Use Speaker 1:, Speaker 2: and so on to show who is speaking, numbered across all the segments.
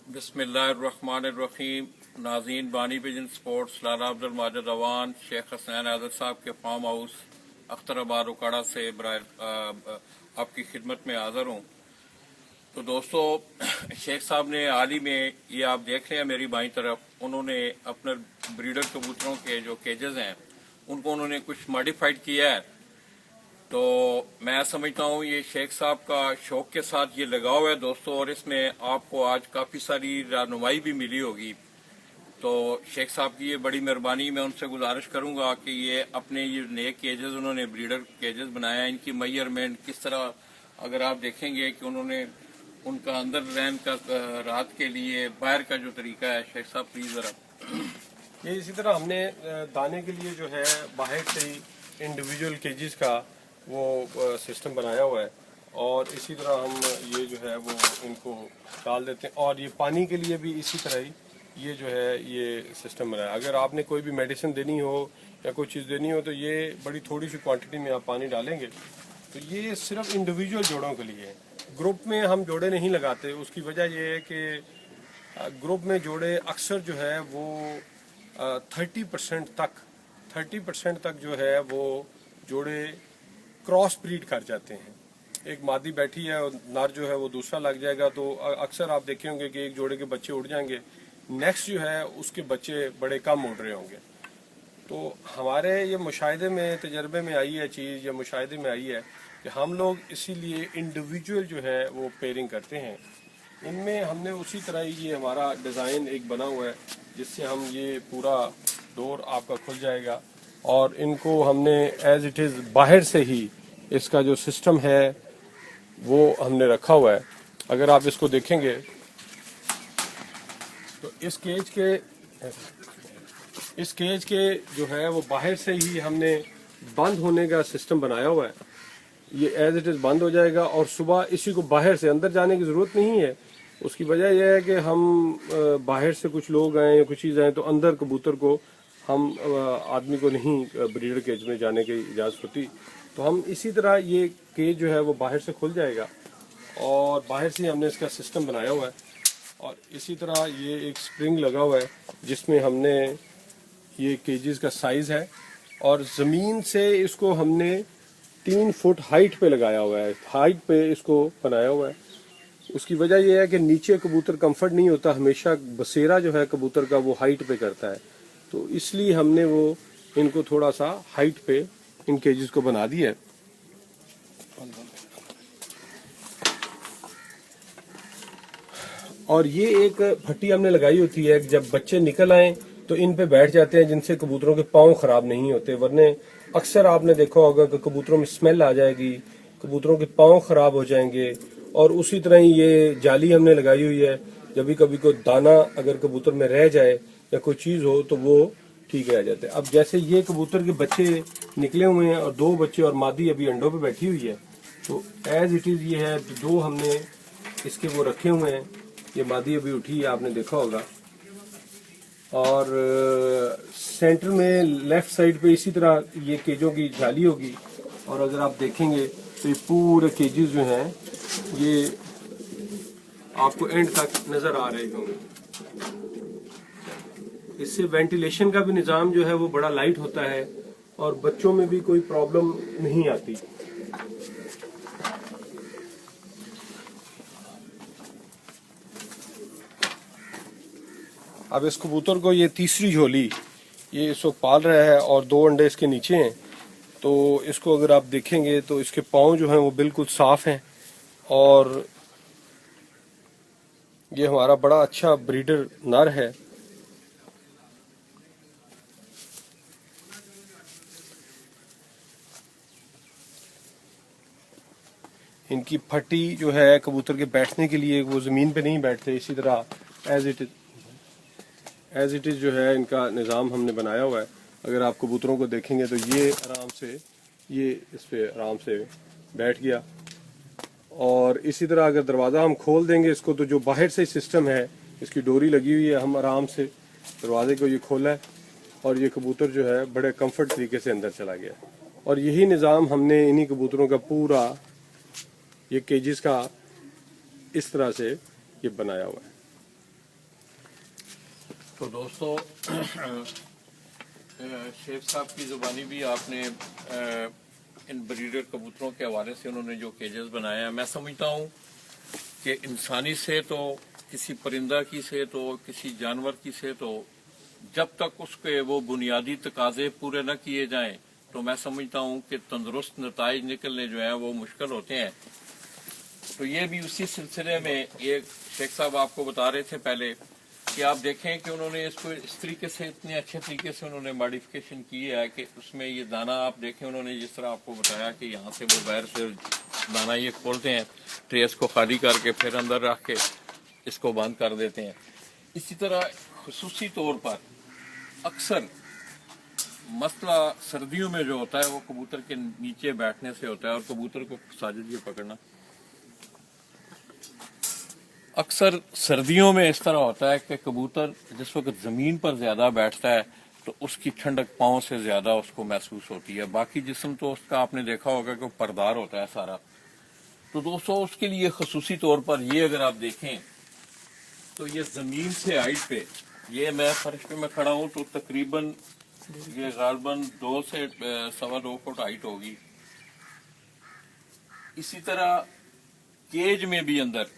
Speaker 1: बिस्मिल्लाहिर्रहमानिर्रहीम। नाज़रीन, बानी पिजन स्पोर्ट्स लाला अब्दुल माजिद अवान शेख हसनैन आज़द साहब के फार्म हाउस अख्तराबाद उकाड़ा से आपकी खिदमत में हाज़िर हूँ। तो दोस्तों, शेख साहब ने हाल ही में, ये आप देख रहे हैं मेरी बाईं तरफ, उन्होंने अपने ब्रीडर कबूतरों के जो केजेस हैं उनको उन्होंने कुछ मॉडिफाइड किया है। तो मैं समझता हूँ ये शेख साहब का शौक के साथ ये लगाव है दोस्तों, और इसमें आपको आज काफ़ी सारी रहनुमाई भी मिली होगी। तो शेख साहब की ये बड़ी मेहरबानी, मैं उनसे गुजारिश करूंगा कि ये अपने ये नए केजेस उन्होंने ब्रीडर केजेस बनाया है, इनकी मेजरमेंट किस तरह, अगर आप देखेंगे कि उन्होंने उनका अंदर रहन का रात के लिए बाहर का जो तरीका है, शेख साहब प्लीज जरा।
Speaker 2: ये इसी तरह हमने दाने के लिए जो है बाहर से ही इंडिविजुअल केजेस का वो सिस्टम बनाया हुआ है, और इसी तरह हम ये जो है वो इनको डाल देते हैं। और ये पानी के लिए भी इसी तरह ही ये जो है ये सिस्टम बनाया। अगर आपने कोई भी मेडिसिन देनी हो या कोई चीज़ देनी हो तो ये बड़ी थोड़ी सी क्वांटिटी में आप पानी डालेंगे। तो ये सिर्फ इंडिविजुअल जोड़ों के लिए है, ग्रुप में हम जोड़े नहीं लगाते। उसकी वजह ये है कि ग्रुप में जोड़े अक्सर जो है वो 30% तक जो है वो जोड़े क्रॉस ब्रीड कर जाते हैं। एक मादी बैठी है और नर जो है वो दूसरा लग जाएगा, तो अक्सर आप देखे होंगे कि एक जोड़े के बच्चे उड़ जाएंगे, नेक्स्ट जो है उसके बच्चे बड़े कम उड़ रहे होंगे। तो हमारे ये मुशाहिदे में, तजर्बे में आई है चीज़, या मुशाहिदे में आई है कि हम लोग इसीलिए इंडिविजुअल जो है वो पेयरिंग करते हैं। इनमें हमने उसी तरह ये हमारा डिज़ाइन एक बना हुआ है जिससे हम ये पूरा डोर आपका खुल जाएगा, और इनको हमने एज इट इज़ बाहर से ही इसका जो सिस्टम है वो हमने रखा हुआ है। अगर आप इसको देखेंगे तो इस केज के जो है वो बाहर से ही हमने बंद होने का सिस्टम बनाया हुआ है। ये एज इट इज़ बंद हो जाएगा और सुबह इसी को बाहर से, अंदर जाने की ज़रूरत नहीं है। उसकी वजह यह है कि हम बाहर से कुछ लोग आए या कुछ चीज़ आए तो अंदर कबूतर को हम आदमी को नहीं ब्रीडर केज में जाने की इजाज़त होती। तो हम इसी तरह ये केज जो है वो बाहर से खुल जाएगा, और बाहर से हमने इसका सिस्टम बनाया हुआ है। और इसी तरह ये एक स्प्रिंग लगा हुआ है जिसमें हमने ये केजेस का साइज़ है, और ज़मीन से इसको हमने 3 फुट हाइट पे लगाया हुआ है, हाइट पे इसको बनाया हुआ है। उसकी वजह यह है कि नीचे कबूतर कंफर्ट नहीं होता, हमेशा बसेरा जो है कबूतर का वो हाइट पे करता है, तो इसलिए हमने वो इनको थोड़ा सा हाइट पे इन केजेस को बना दिया है। और ये एक फट्टी हमने लगाई होती है, जब बच्चे निकल आए तो इन पे बैठ जाते हैं, जिनसे कबूतरों के पाँव खराब नहीं होते। वरने अक्सर आपने देखा होगा कि कबूतरों में स्मेल आ जाएगी, कबूतरों के पाँव खराब हो जाएंगे। और उसी तरह ही ये जाली हमने लगाई हुई है, जब भी कभी कोई दाना अगर कबूतर में रह जाए या कोई चीज़ हो तो वो ठीक रह जाते हैं। अब जैसे ये कबूतर के बच्चे निकले हुए हैं और 2 बच्चे और मादी अभी अंडों पे बैठी हुई है, तो एज इट इज़ ये है, 2 हमने इसके वो रखे हुए हैं। ये मादी अभी उठी है, आपने देखा होगा। और सेंटर में लेफ्ट साइड पे इसी तरह ये केजों की जाली होगी, और अगर आप देखेंगे तो ये पूरे केजेस जो हैं ये आपको एंड तक नजर आ रहे होंगे। इससे वेंटिलेशन का भी निज़ाम जो है वो बड़ा लाइट होता है, और बच्चों में भी कोई प्रॉब्लम नहीं आती। अब इस कबूतर को ये तीसरी झोली ये इस वक्त पाल रहा है, और 2 अंडे इसके नीचे हैं। तो इसको अगर आप देखेंगे तो इसके पाँव जो हैं वो बिल्कुल साफ हैं, और ये हमारा बड़ा अच्छा ब्रीडर नर है। इनकी फट्टी जो है कबूतर के बैठने के लिए, वो ज़मीन पे नहीं बैठते, इसी तरह एज इट इज़ जो है इनका निज़ाम हमने बनाया हुआ है। अगर आप कबूतरों को देखेंगे तो ये आराम से ये इस पे आराम से बैठ गया। और इसी तरह अगर दरवाज़ा हम खोल देंगे इसको, तो जो बाहर से सिस्टम है, इसकी डोरी लगी हुई है, हम आराम से दरवाजे को ये खोला है और ये कबूतर जो है बड़े कंफर्ट तरीके से अंदर चला गया। और यही निज़ाम हमने इन्हीं कबूतरों का पूरा ये केजेस का इस तरह से ये बनाया हुआ है।
Speaker 1: تو دوستو شیخ صاحب کی زبانی بھی آپ نے ان بریڈر کبوتروں کے حوالے سے انہوں نے جو کیجز بنایا ہے، میں سمجھتا ہوں کہ انسانی صحت ہو، کسی پرندہ کی صحت ہو، کسی جانور کی صحت ہو، جب تک اس کے وہ بنیادی تقاضے پورے نہ کیے جائیں تو میں سمجھتا ہوں کہ تندرست نتائج نکلنے جو ہیں وہ مشکل ہوتے ہیں۔ تو یہ بھی اسی سلسلے میں یہ شیخ صاحب آپ کو بتا رہے تھے پہلے کہ آپ دیکھیں کہ انہوں نے اس کو اس طریقے سے اتنے اچھے طریقے سے انہوں نے ماڈیفکیشن کی ہے کہ اس میں یہ دانہ آپ دیکھیں، انہوں نے جس طرح آپ کو بتایا کہ یہاں سے وہ باہر سے دانہ یہ کھولتے ہیں، ٹریس کو خالی کر کے پھر اندر رکھ کے اس کو بند کر دیتے ہیں۔ اسی طرح خصوصی طور پر اکثر مسئلہ سردیوں میں جو ہوتا ہے وہ کبوتر کے نیچے بیٹھنے سے ہوتا ہے، اور کبوتر کو ساجد یہ پکڑنا، اکثر سردیوں میں اس طرح ہوتا ہے کہ کبوتر جس وقت زمین پر زیادہ بیٹھتا ہے تو اس کی ٹھنڈک پاؤں سے زیادہ اس کو محسوس ہوتی ہے، باقی جسم تو اس کا آپ نے دیکھا ہوگا کہ وہ پردار ہوتا ہے سارا۔ تو دوستو اس کے لیے خصوصی طور پر یہ اگر آپ دیکھیں تو یہ زمین سے ہائٹ پہ، یہ میں فرش پہ میں کھڑا ہوں تو تقریباً یہ غالباً 2 سے 2.25 فٹ ہائٹ ہوگی۔ اسی طرح کیج میں بھی اندر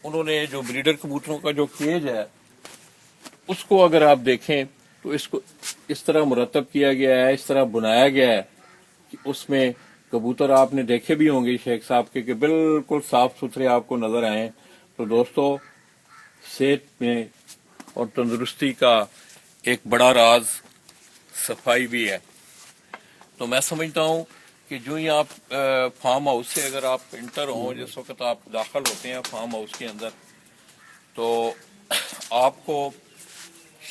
Speaker 1: انہوں نے جو بریڈر کبوتروں کا جو کیج ہے اس کو اگر آپ دیکھیں تو اس کو اس طرح مرتب کیا گیا ہے، اس طرح بنایا گیا ہے کہ اس میں کبوتر آپ نے دیکھے بھی ہوں گے شیخ صاحب کے کہ بالکل صاف ستھرے آپ کو نظر آئیں۔ تو دوستو صحت میں اور تندرستی کا ایک بڑا راز صفائی بھی ہے۔ تو میں سمجھتا ہوں کہ جو ہی آپ فارم ہاؤس سے اگر آپ انٹر ہوں، جس وقت آپ داخل ہوتے ہیں فارم ہاؤس کے اندر، تو آپ کو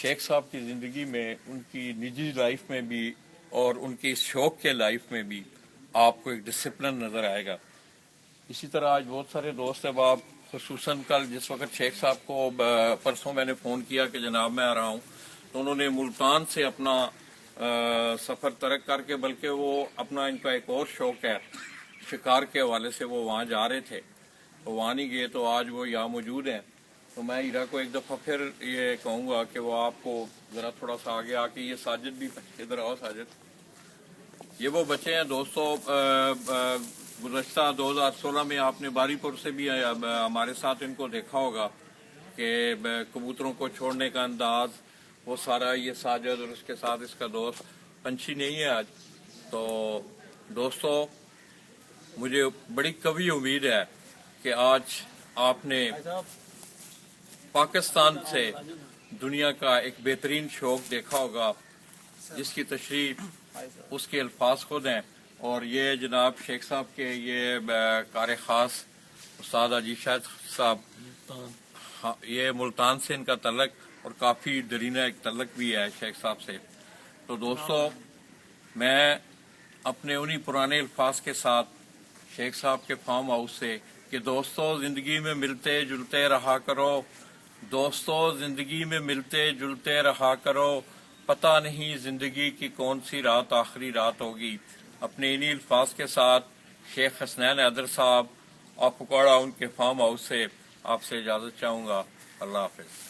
Speaker 1: شیخ صاحب کی زندگی میں، ان کی نجی لائف میں بھی اور ان کی اس شوق کے لائف میں بھی آپ کو ایک ڈسپلن نظر آئے گا۔ اسی طرح آج بہت سارے دوست احباب، خصوصاً کل جس وقت شیخ صاحب کو پرسوں میں نے فون کیا کہ جناب میں آ رہا ہوں، تو انہوں نے ملتان سے اپنا سفر ترک کر کے، بلکہ وہ اپنا ان کا ایک اور شوق ہے شکار کے حوالے سے، وہ وہاں جا رہے تھے، وہ وہاں نہیں گئے تو آج وہ یہاں موجود ہیں۔ تو میں ہیرا کو ایک دفعہ پھر یہ کہوں گا کہ وہ آپ کو ذرا تھوڑا سا آگے آ کے، یہ ساجد بھی ادھر آؤ ساجد، یہ وہ بچے ہیں دوستو، گزشتہ 2016 میں آپ نے باری پور سے بھی ہمارے ساتھ ان کو دیکھا ہوگا کہ کبوتروں کو چھوڑنے کا انداز وہ سارا، یہ ساجد اور اس کے ساتھ اس کا دوست پنچھی نہیں ہے آج۔ تو دوستو مجھے بڑی قوی امید ہے کہ آج آپ نے پاکستان سے دنیا کا ایک بہترین شوق دیکھا ہوگا جس کی تشریح اس کے الفاظ خود ہیں، اور یہ جناب شیخ صاحب کے یہ کار خاص استاد عجیب شاہد صاحب، یہ ملتان سے ان کا تعلق اور کافی درینہ ایک تعلق بھی ہے شیخ صاحب سے۔ تو دوستو میں اپنے انہی پرانے الفاظ کے ساتھ شیخ صاحب کے فارم ہاؤس سے کہ دوستو زندگی میں ملتے جلتے رہا کرو، دوستو زندگی میں ملتے جلتے رہا کرو، پتہ نہیں زندگی کی کون سی رات آخری رات ہوگی۔ اپنے انہی الفاظ کے ساتھ شیخ حسنین حیدر صاحب آپ پکوڑا ان کے فارم ہاؤس سے آپ سے اجازت چاہوں گا۔ اللہ حافظ۔